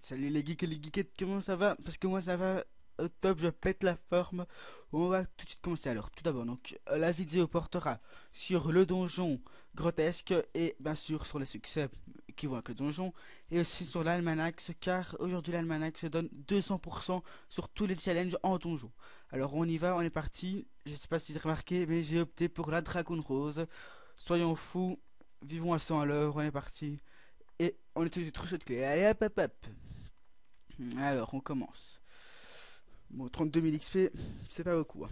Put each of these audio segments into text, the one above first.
Salut les geeks et les geekettes, comment ça va? Parce que moi ça va au top, je pète la forme. On va tout de suite commencer. Alors, tout d'abord, donc la vidéo portera sur le donjon grotesque et bien sûr sur les succès qui vont avec le donjon et aussi sur l'almanax car aujourd'hui l'almanax donne 200% sur tous les challenges en donjon. Alors on y va, on est parti. Je sais pas si vous avez remarqué, mais j'ai opté pour la dragon rose. Soyons fous, vivons à 100 à l'heure, on est parti. Et on utilise le trousseau de clés. Allez hop hop hop. Alors, on commence. Bon, 32 000 XP, c'est pas beaucoup, hein.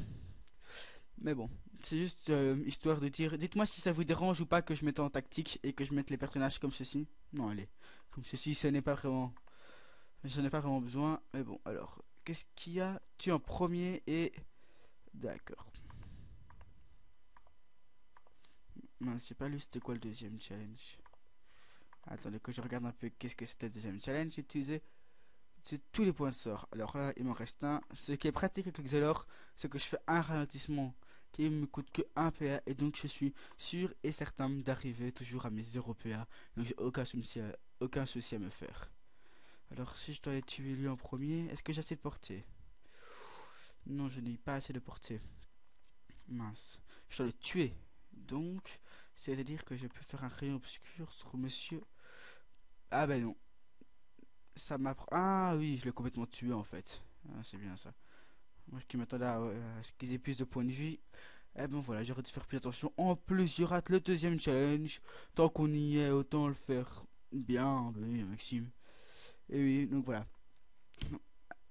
Mais bon, c'est juste histoire de dire. Dites-moi si ça vous dérange ou pas que je mette en tactique et que je mette les personnages comme ceci. Non, allez. Comme ceci, ce n'est pas vraiment. Je n'ai pas vraiment besoin. Mais bon, alors. Qu'est-ce qu'il y a? Tu en premier et. D'accord. Mince, j'ai pas lu c'était quoi le deuxième challenge. Attendez que je regarde un peu qu'est-ce que c'était le deuxième challenge. Utiliser c'est tous les points de sort. Alors là, il m'en reste un. Ce qui est pratique avec l'Exelor, c'est que je fais un ralentissement qui me coûte que 1 PA. Et donc, je suis sûr et certain d'arriver toujours à mes 0 PA. Donc, j'ai aucun souci à me faire. Alors, si je dois les tuer lui en premier, est-ce que j'ai assez de portée? Non, je n'ai pas assez de portée. Mince. Je dois le tuer. Donc, c'est-à-dire que je peux faire un rayon obscur sur monsieur. Ah ben non. Ça m'apprend. Ah oui, je l'ai complètement tué en fait. Ah, c'est bien ça. Moi qui m'attendais à ce qu'ils aient plus de points de vie. Eh ben voilà, j'aurais dû faire plus attention. En plus, je rate le deuxième challenge. Tant qu'on y est, autant le faire bien. Ben oui, Maxime. Et oui, donc voilà.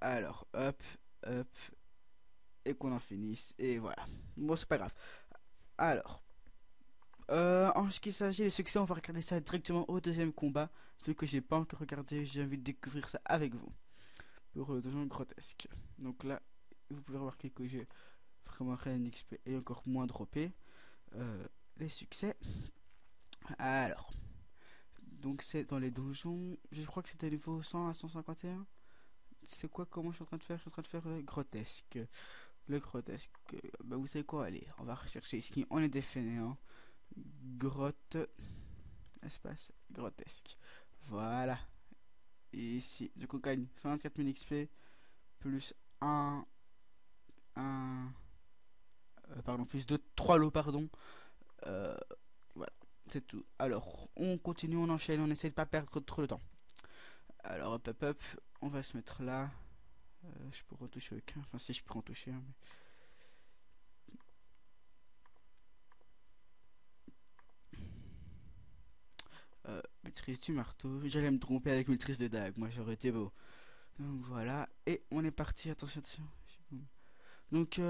Alors, hop, hop. Et qu'on en finisse. Et voilà. Bon, c'est pas grave. Alors, en ce qui s'agit des succès, on va regarder ça directement au deuxième combat. Vu que j'ai pas encore regardé, j'ai envie de découvrir ça avec vous. Pour le donjon grotesque. Donc là, vous pouvez remarquer que j'ai vraiment rien XP et encore moins droppé. Les succès. Alors, donc c'est dans les donjons. Je crois que c'était niveau 100 à 151. C'est quoi, comment je suis en train de faire? Je suis en train de faire le grotesque. Le grotesque. Bah, vous savez quoi? Allez, on va rechercher ici. On est des fainéants. Grotte. Espace. Grotesque. Voilà. Et ici, du coup, on gagne 124 000 XP. Plus un pardon, plus de 3 lots, pardon. Euh, voilà, c'est tout. Alors, on continue, on enchaîne, on essaie de pas perdre trop de temps. Alors, hop, hop, hop, on va se mettre là. Je peux retoucher aucun, enfin, si je peux en toucher un, mais... maîtrise du marteau. J'allais me tromper avec maîtrise de dague, moi j'aurais été beau. Donc voilà, et on est parti, attention, attention. Donc,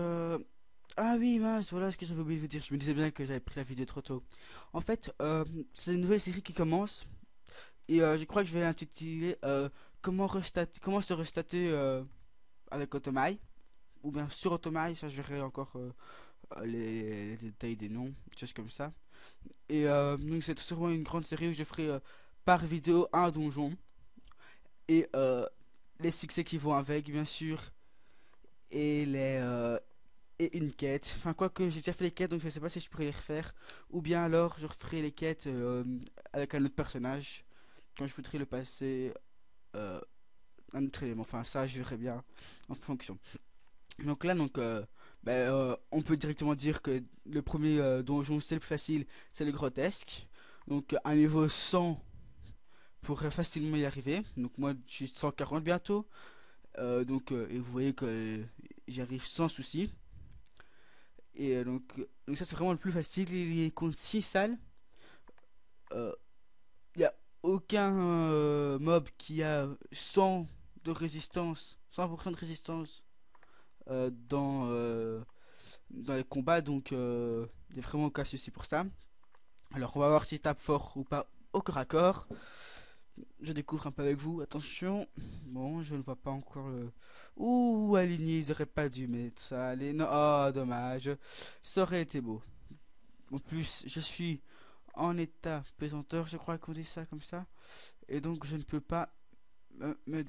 ah oui, mince, voilà ce que j'avais oublié de vous dire. Je me disais bien que j'avais pris la vidéo trop tôt. En fait, c'est une nouvelle série qui commence. Et je crois que je vais l'intituler comment se restater avec Automai. Ou bien sur Automai, ça je verrai encore les détails des noms, des choses comme ça. Et donc c'est sûrement une grande série où je ferai par vidéo un donjon. Et les succès qui vont avec, bien sûr. Et et une quête. Enfin, quoique j'ai déjà fait les quêtes, donc je ne sais pas si je pourrais les refaire. Ou bien alors je referai les quêtes avec un autre personnage. Quand je voudrais le passer un autre élément. Enfin, ça, je verrai bien en fonction. Donc là, on peut directement dire que le premier donjon, c'est le plus facile, c'est le grotesque. Donc, un niveau 100 pourrait facilement y arriver. Donc, moi, je suis 140 bientôt. Et vous voyez que j'y arrive sans souci. Et donc ça, c'est vraiment le plus facile. Il compte 6 salles. Il n'y a aucun mob qui a 100 de résistance, 100% de résistance dans les combats, donc il n'y a vraiment aucun souci pour ça. Alors on va voir si tape fort ou pas au corps à corps. Je découvre un peu avec vous, attention. Bon, je ne vois pas encore le... Ouh, aligné, ils auraient pas dû mettre ça. Allez, non, oh, dommage. Ça aurait été beau. En plus, je suis en état pesanteur, je crois qu'on dit ça comme ça. Et donc, je ne peux pas me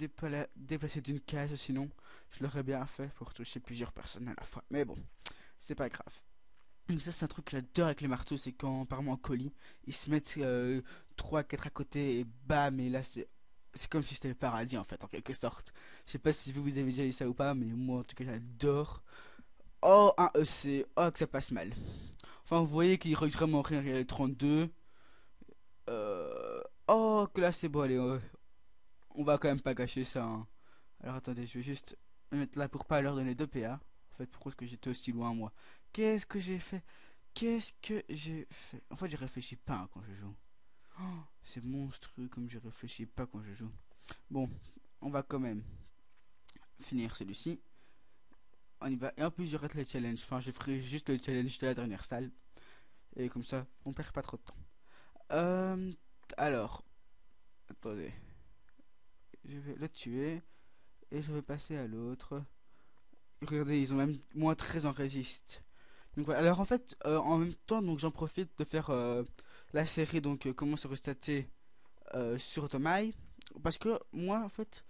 déplacer d'une case, sinon je l'aurais bien fait pour toucher plusieurs personnes à la fois. Mais bon, c'est pas grave. Donc ça, c'est un truc que j'adore avec les marteaux, c'est quand, apparemment en colis, ils se mettent 3 4 à côté et bam, et là c'est comme si c'était le paradis en fait, en quelque sorte. Je sais pas si vous avez déjà eu ça ou pas, mais moi en tout cas j'adore. Oh, un EC, oh que ça passe mal. Enfin, vous voyez qu'il reste vraiment rien, il y a les 32. Oh, que là c'est bon, allez, on va quand même pas gâcher ça, hein. Alors attendez, je vais juste me mettre là pour pas leur donner 2 PA. En fait, pourquoi est-ce que j'étais aussi loin moi? Qu'est-ce que j'ai fait? Qu'est-ce que j'ai fait? En fait, je réfléchis pas hein, quand je joue. Oh, c'est monstrueux comme je réfléchis pas quand je joue. Bon, on va quand même finir celui-ci. On y va. Et en plus, je rate les challenges. Enfin, je ferai juste le challenge de la dernière salle. Et comme ça, on perd pas trop de temps. Alors, attendez. Je vais le tuer. Et je vais passer à l'autre. Regardez, ils ont même moins 13 en résiste. Donc voilà. Alors en fait, en même temps, donc j'en profite de faire la série donc comment se restater sur Otomai. Parce que moi, en fait,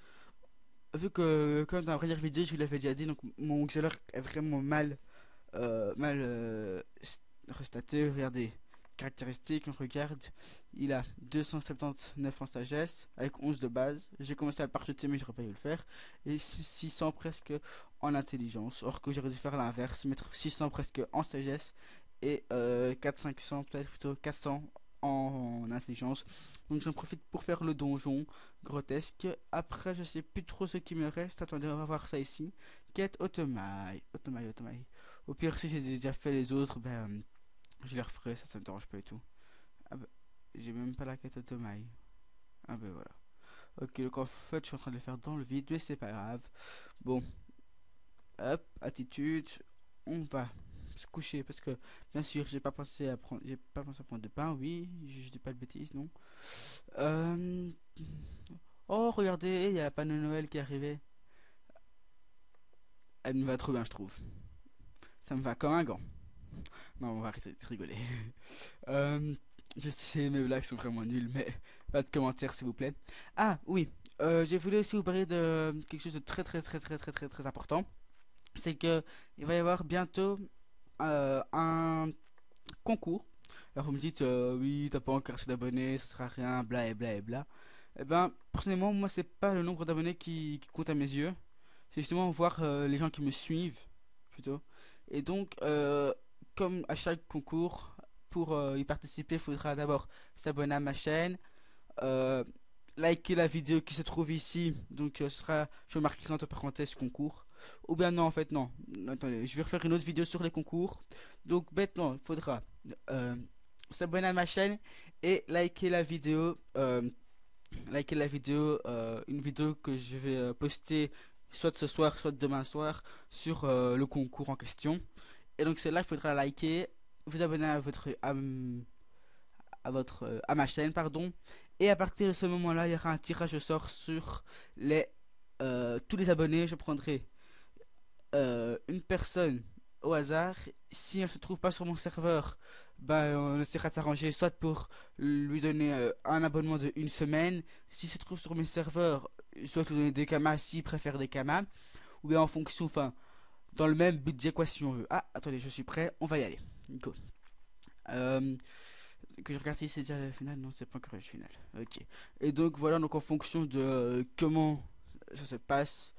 vu que comme dans la première vidéo, je vous l'avais déjà dit, donc mon Xelor est vraiment mal restaté. Regardez, caractéristiques, on regarde, il a 279 en sagesse avec 11 de base. J'ai commencé à le parcheter mais j'aurais pas dû le faire. Et 600 presque en intelligence. Or que j'aurais dû faire l'inverse, mettre 600 presque en sagesse et 400-500 peut-être plutôt 400 en intelligence. Donc j'en profite pour faire le donjon grotesque. Après je sais plus trop ce qui me reste. Attendez, on va voir ça ici. Quête Otomai. Otomai. Au pire si j'ai déjà fait les autres, ben je les referai, ça me dérange pas du tout. Ah bah, j'ai même pas la quête Otomai. Ah bah voilà. Ok, donc en fait je suis en train de les faire dans le vide, mais c'est pas grave. Bon, hop, attitude, on va se coucher parce que bien sûr j'ai pas pensé à prendre de pain, oui, je dis pas de bêtises, non. Euh... Oh regardez, il y a la panne de Noël qui est arrivée. Elle me va trop bien je trouve. Ça me va comme un gant. Non, on va arrêter de rigoler. Euh, je sais, mes blagues sont vraiment nulles, mais pas de commentaires s'il vous plaît. Ah oui, j'ai voulu aussi vous parler de quelque chose de très important. C'est que il va y avoir bientôt un concours. Alors vous me dites, oui, t'as pas encore assez d'abonnés, ça sera rien, bla et bla et bla. Eh ben, personnellement, moi, c'est pas le nombre d'abonnés qui compte à mes yeux. C'est justement voir les gens qui me suivent, plutôt. Et donc, comme à chaque concours, pour y participer, il faudra d'abord s'abonner à ma chaîne, euh, liker la vidéo qui se trouve ici. Donc, ce sera, je marquerai entre parenthèses concours. Ou bien non, en fait, non. Attendez, je vais refaire une autre vidéo sur les concours. Donc, bêtement, il faudra euh, s'abonner à ma chaîne et liker la vidéo, une vidéo que je vais poster soit ce soir, soit demain soir sur le concours en question. Et donc c'est là qu'il faudra liker, vous abonner à ma chaîne, pardon. Et à partir de ce moment-là, il y aura un tirage au sort sur les tous les abonnés. Je prendrai une personne au hasard. Si elle se trouve pas sur mon serveur, ben on essaiera de s'arranger soit pour lui donner un abonnement de une semaine. Si se trouve sur mes serveurs, soit lui donner des kamas s'il préfère des kamas, ou bien en fonction, enfin, dans le même budget quoi si on veut. Ah, attendez, je suis prêt, on va y aller. Go. Euh, que je regarde si c'est déjà le final, non c'est pas encore le final. Ok. Et donc voilà, donc en fonction de comment ça se passe,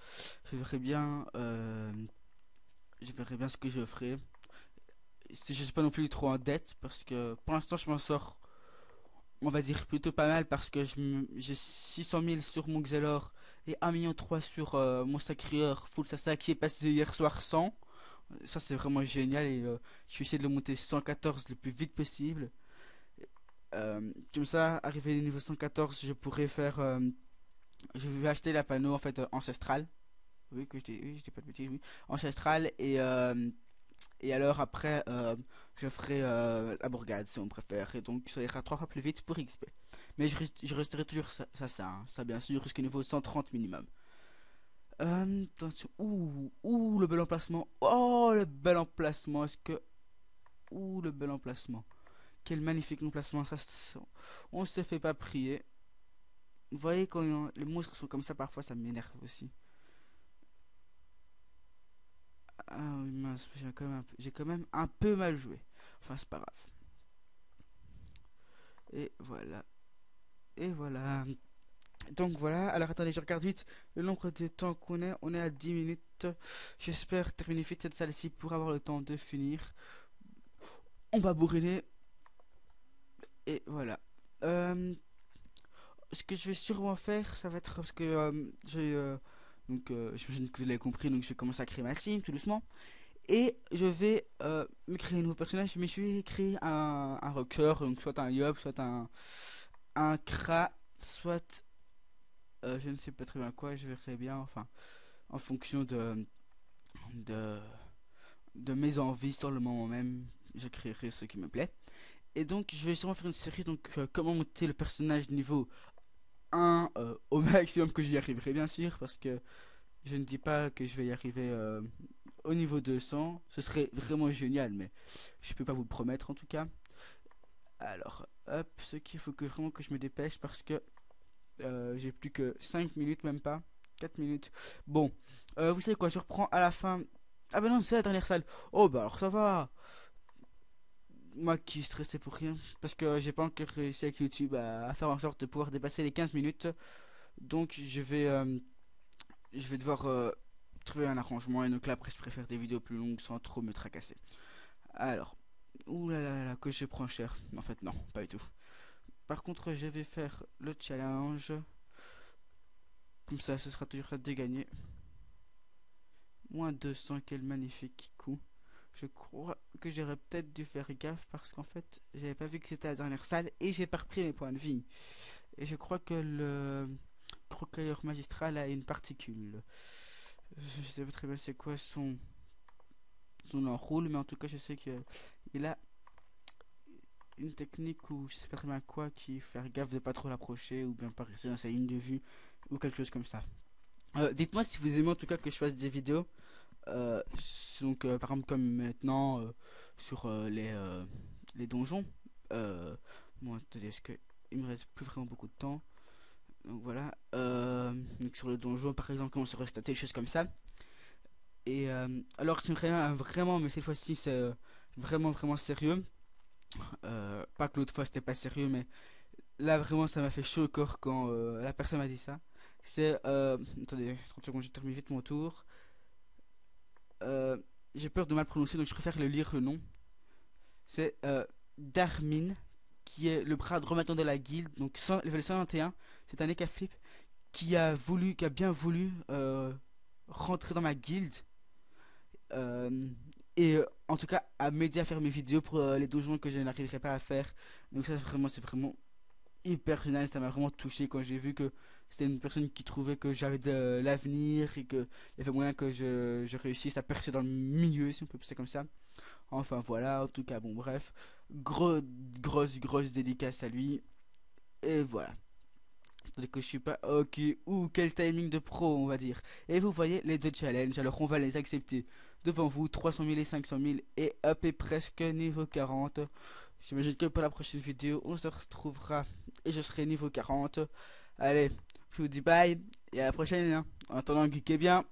je verrai bien, je verrai bien ce que je ferai. Je suis pas non plus trop en dette parce que pour l'instant je m'en sors, on va dire plutôt pas mal parce que j'ai 600 000 sur mon Xelor et 1,3 million sur mon Sacrieur Full Sasa qui est passé hier soir 100. Ça c'est vraiment génial et je vais essayer de le monter 114 le plus vite possible. Comme ça, arrivé au niveau 114, je pourrais faire. Je vais acheter la panneau en fait ancestrale. Oui, oui, je dis pas de bêtises, oui. Ancestrale et alors après, je ferai la bourgade si on préfère. Et donc ça ira 3 fois plus vite pour XP. Mais je resterai toujours ça, hein, ça bien sûr, jusqu'au niveau 130 minimum. Attention, le bel emplacement. Oh, le bel emplacement. Est-ce que. Ouh, le bel emplacement. Quel magnifique emplacement. On se fait pas prier. Vous voyez, quand les monstres sont comme ça, parfois ça m'énerve aussi. Ah oui, mince, j'ai quand même un peu mal joué. Enfin, c'est pas grave. Et voilà. Et voilà. Donc voilà, alors attendez, je regarde vite le nombre de temps qu'on est. On est à 10 minutes. J'espère terminer vite cette salle-ci pour avoir le temps de finir. On va bourriner. Et voilà. Ce que je vais sûrement faire, ça va être parce que j'imagine que vous l'avez compris, donc je vais commencer à créer ma team tout doucement. Et je vais me créer un nouveau personnage, mais je vais créer un rocker, donc soit un Yop, soit un Kra, soit je ne sais pas très bien quoi, je verrai bien, enfin, en fonction de, de mes envies sur le moment même, je créerai ce qui me plaît. Et donc, je vais sûrement faire une série, donc comment monter le personnage niveau 1 au maximum que j'y arriverai, bien sûr, parce que je ne dis pas que je vais y arriver au niveau 200, ce serait vraiment génial, mais je peux pas vous le promettre en tout cas. Alors, hop, ce qu'il faut que vraiment que je me dépêche parce que j'ai plus que 5 minutes, même pas 4 minutes. Bon, vous savez quoi, je reprends à la fin. Ah ben non, c'est la dernière salle. Oh bah alors ça va. Moi qui stressais pour rien, parce que j'ai pas encore réussi avec YouTube à faire en sorte de pouvoir dépasser les 15 minutes. Donc je vais devoir trouver un arrangement. Et donc là après je préfère des vidéos plus longues sans trop me tracasser. Alors, ouh là, que je prends cher. En fait non, pas du tout. Par contre je vais faire le challenge. Comme ça ce sera toujours de gagner. Moins 200, quel magnifique coup. Je crois que j'aurais peut-être dû faire gaffe parce qu'en fait j'avais pas vu que c'était la dernière salle et j'ai pas repris mes points de vie. Et je crois que le croqueur magistral a une particule. Je sais pas très bien c'est quoi son enroule, mais en tout cas je sais qu'il a une technique ou je sais pas très bien quoi qui faire gaffe de pas trop l'approcher ou bien pas rester dans sa ligne de vue ou quelque chose comme ça. Dites-moi si vous aimez en tout cas que je fasse des vidéos. Donc par exemple comme maintenant sur les donjons. Bon attendez, est-ce que il me reste plus vraiment beaucoup de temps. Donc voilà. Donc sur le donjon par exemple comment se restater, des choses comme ça. Et alors c'est vraiment, mais cette fois-ci c'est vraiment sérieux. Pas que l'autre fois c'était pas sérieux, mais là vraiment ça m'a fait chaud au corps quand la personne m'a dit ça. C'est attendez 30 secondes, je termine vite mon tour. J'ai peur de mal prononcer donc je préfère le lire le nom. C'est Darmin qui est le bras droit maintenant de la guilde, donc level 121. C'est un Ekaflip qui a bien voulu rentrer dans ma guilde. Et en tout cas à m'aider à faire mes vidéos pour les donjons que je n'arriverai pas à faire. Donc ça vraiment c'est vraiment hyper génial, ça m'a vraiment touché quand j'ai vu que c'était une personne qui trouvait que j'avais de l'avenir et qu'il y avait moyen que je réussisse à percer dans le milieu, si on peut penser comme ça. Enfin voilà, en tout cas, bon bref, grosse dédicace à lui. Et voilà. Attendez que je suis pas... Ok, ou quel timing de pro, on va dire. Et vous voyez les deux challenges, alors on va les accepter. Devant vous, 300 000 et 500 000 et up et presque niveau 40. J'imagine que pour la prochaine vidéo, on se retrouvera et je serai niveau 40. Allez, je vous dis bye et à la prochaine. Hein. En attendant, geekez bien.